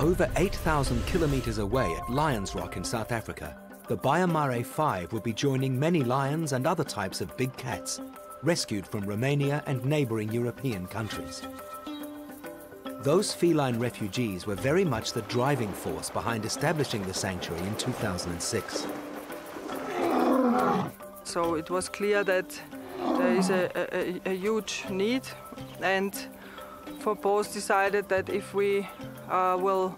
over 8,000 kilometers away at Lions Rock in South Africa, the Baiamare 5 will be joining many lions and other types of big cats rescued from Romania and neighboring European countries. Those feline refugees were very much the driving force behind establishing the sanctuary in 2006. So it was clear that there is a huge need, and FOUR PAWS decided that if we will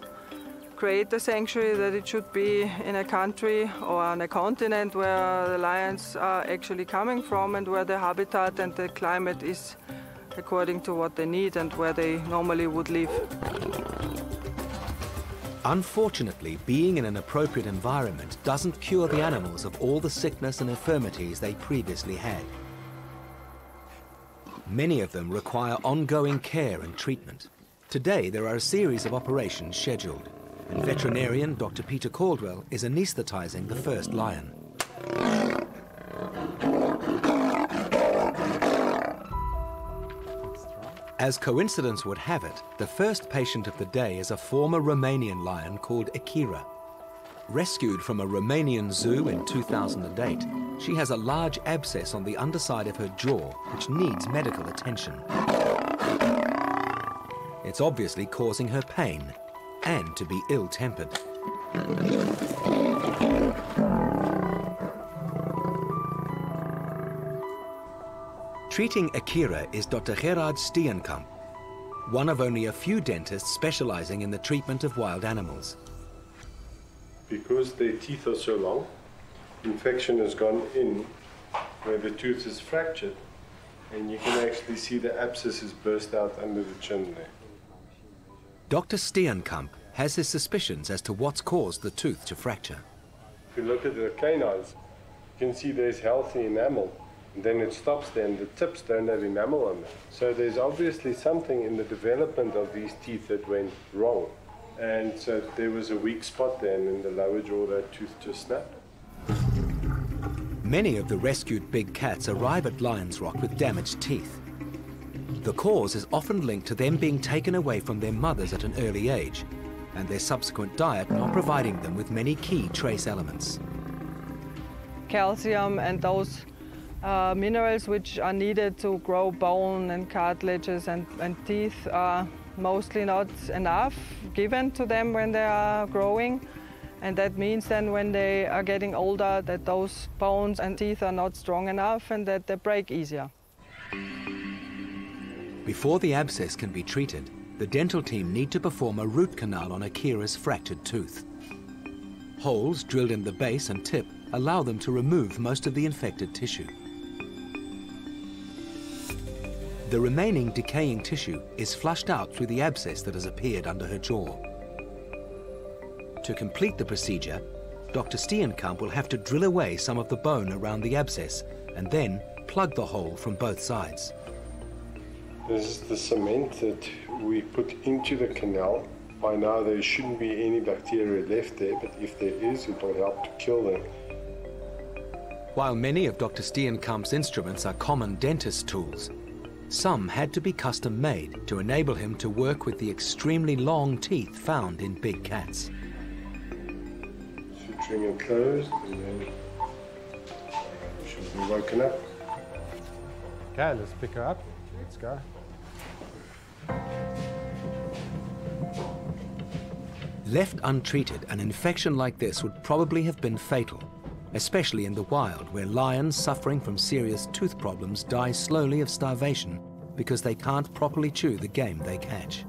create the sanctuary, that it should be in a country or on a continent where the lions are actually coming from and where the habitat and the climate is according to what they need and where they normally would live. Unfortunately, being in an appropriate environment doesn't cure the animals of all the sickness and infirmities they previously had. Many of them require ongoing care and treatment. Today, there are a series of operations scheduled, and veterinarian Dr. Peter Caldwell is anesthetizing the first lion. As coincidence would have it, the first patient of the day is a former Romanian lion called Akira. Rescued from a Romanian zoo in 2008, she has a large abscess on the underside of her jaw, which needs medical attention. It's obviously causing her pain and to be ill-tempered. Treating Akira is Dr. Gerard Steenkamp, one of only a few dentists specializing in the treatment of wild animals. Because their teeth are so long, infection has gone in where the tooth is fractured, and you can actually see the abscesses burst out under the chin there. Dr. Steenkamp has his suspicions as to what's caused the tooth to fracture. If you look at the canines, you can see there's healthy enamel, and then it stops there, and the tips don't have enamel on them. So there's obviously something in the development of these teeth that went wrong. And so there was a weak spot there, and in the lower jaw, that tooth just snapped. Many of the rescued big cats arrive at Lions Rock with damaged teeth. The cause is often linked to them being taken away from their mothers at an early age, and their subsequent diet not providing them with many key trace elements. Calcium and those minerals which are needed to grow bone and cartilages and teeth are mostly not enough given to them when they are growing. And that means then when they are getting older that those bones and teeth are not strong enough and that they break easier. Before the abscess can be treated, the dental team need to perform a root canal on Akira's fractured tooth. Holes drilled in the base and tip allow them to remove most of the infected tissue. The remaining decaying tissue is flushed out through the abscess that has appeared under her jaw. To complete the procedure, Dr. Steenkamp will have to drill away some of the bone around the abscess and then plug the hole from both sides. This is the cement that we put into the canal. By now there shouldn't be any bacteria left there, but if there is, it will help to kill them. While many of Dr. Steenkamp's instruments are common dentist tools, some had to be custom-made to enable him to work with the extremely long teeth found in big cats. Suturing it closed, and then she'll be woken up. Okay, let's pick her up. Let's go. Left untreated, an infection like this would probably have been fatal, especially in the wild, where lions suffering from serious tooth problems die slowly of starvation because they can't properly chew the game they catch.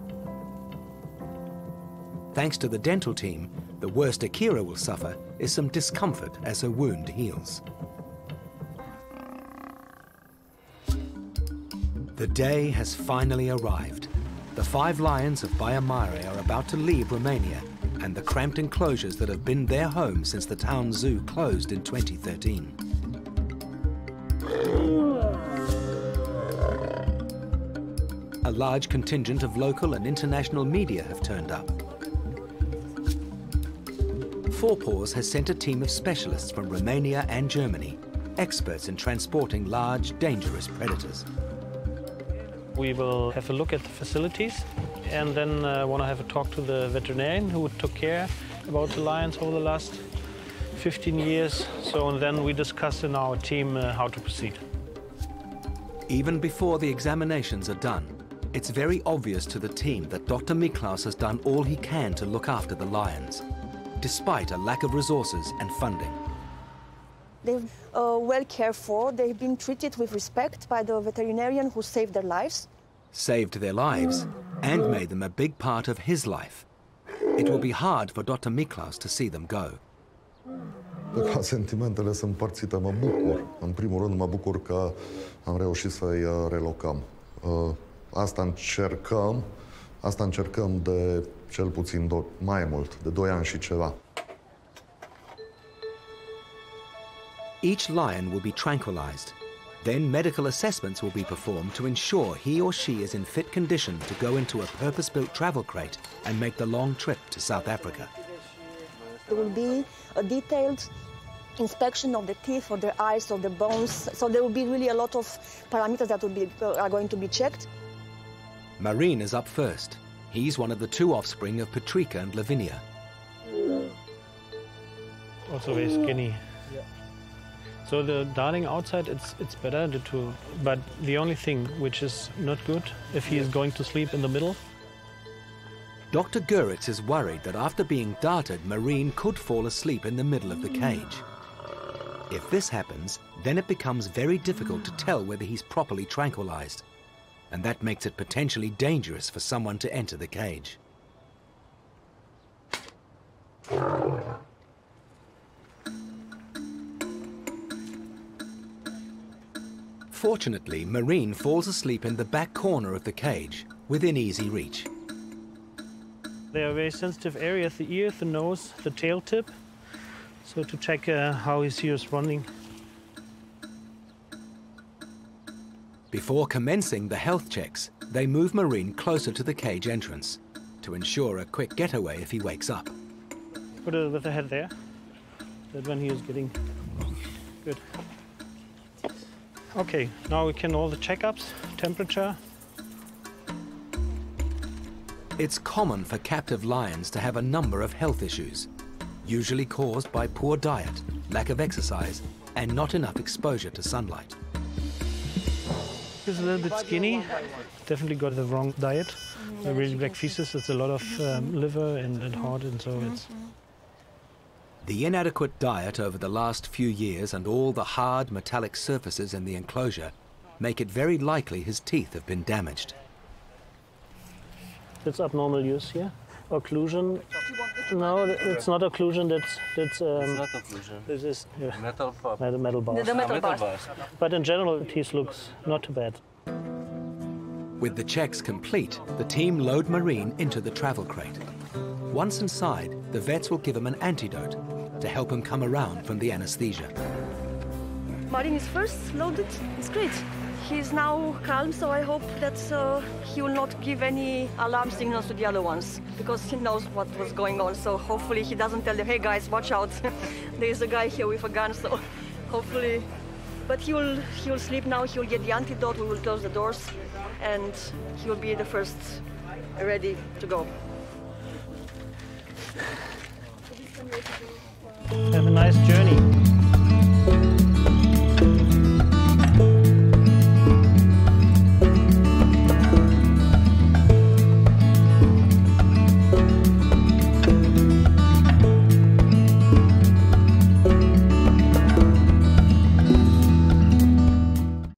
Thanks to the dental team, the worst Akira will suffer is some discomfort as her wound heals. The day has finally arrived. The 5 lions of Baiamare are about to leave Romania and the cramped enclosures that have been their home since the town zoo closed in 2013. A large contingent of local and international media have turned up. FOUR PAWS has sent a team of specialists from Romania and Germany, experts in transporting large, dangerous predators. We will have a look at the facilities and then want to have a talk to the veterinarian who took care about the lions over the last 15 years. So and then we discussed in our team how to proceed. Even before the examinations are done, it's very obvious to the team that Dr. Miklaus has done all he can to look after the lions, despite a lack of resources and funding. They're well cared for. They've been treated with respect by the veterinarian who saved their lives. Saved their lives and made them a big part of his life. It will be hard for Dr. Miklaus to see them go. Ca sentimentele sunt împărțite, mă bucur. În primul rând mă bucur că am reușit să-i relocăm. Asta încercăm de cel puțin mai mult, de 2 ani și ceva. Each lion will be tranquilized. Then medical assessments will be performed to ensure he or she is in fit condition to go into a purpose-built travel crate and make the long trip to South Africa. There will be a detailed inspection of the teeth, of their eyes, of the bones. So there will be really a lot of parameters that are going to be checked. Marine is up first. He's one of the 2 offspring of Patrika and Lavinia. Also very skinny. So the darling outside, it's better, but the only thing which is not good, if he is going to sleep in the middle. Dr. Goeritz is worried that after being darted, Marine could fall asleep in the middle of the cage. If this happens, then it becomes very difficult to tell whether he's properly tranquilized, and that makes it potentially dangerous for someone to enter the cage. Fortunately, Marine falls asleep in the back corner of the cage, within easy reach. There are very sensitive areas, the ear, the nose, the tail tip, so to check how his ear is running. Before commencing the health checks, they move Marine closer to the cage entrance to ensure a quick getaway if he wakes up. Put it with the head there, that when he is getting good. Okay, now we can all the checkups, temperature. It's common for captive lions to have a number of health issues, usually caused by poor diet, lack of exercise, and not enough exposure to sunlight. He's a little bit skinny, definitely got the wrong diet. The really black feces, it's a lot of liver and heart, and so it's... The inadequate diet over the last few years and all the hard metallic surfaces in the enclosure make it very likely his teeth have been damaged. That's abnormal use here. Occlusion. No, it's not occlusion. That's it's not occlusion. This is Metal bar. metal bars. The metal bars. But in general, the teeth looks not too bad. With the checks complete, the team load Marine into the travel crate. Once inside, the vets will give him an antidote to help him come around from the anesthesia. Marine is first loaded. It's great. He's now calm, so I hope that he will not give any alarm signals to the other ones, because he knows what was going on. So hopefully he doesn't tell them, hey guys, watch out, there's a guy here with a gun, so hopefully. But he will sleep now, he will get the antidote, we will close the doors, and he will be the first ready to go. Have a nice journey.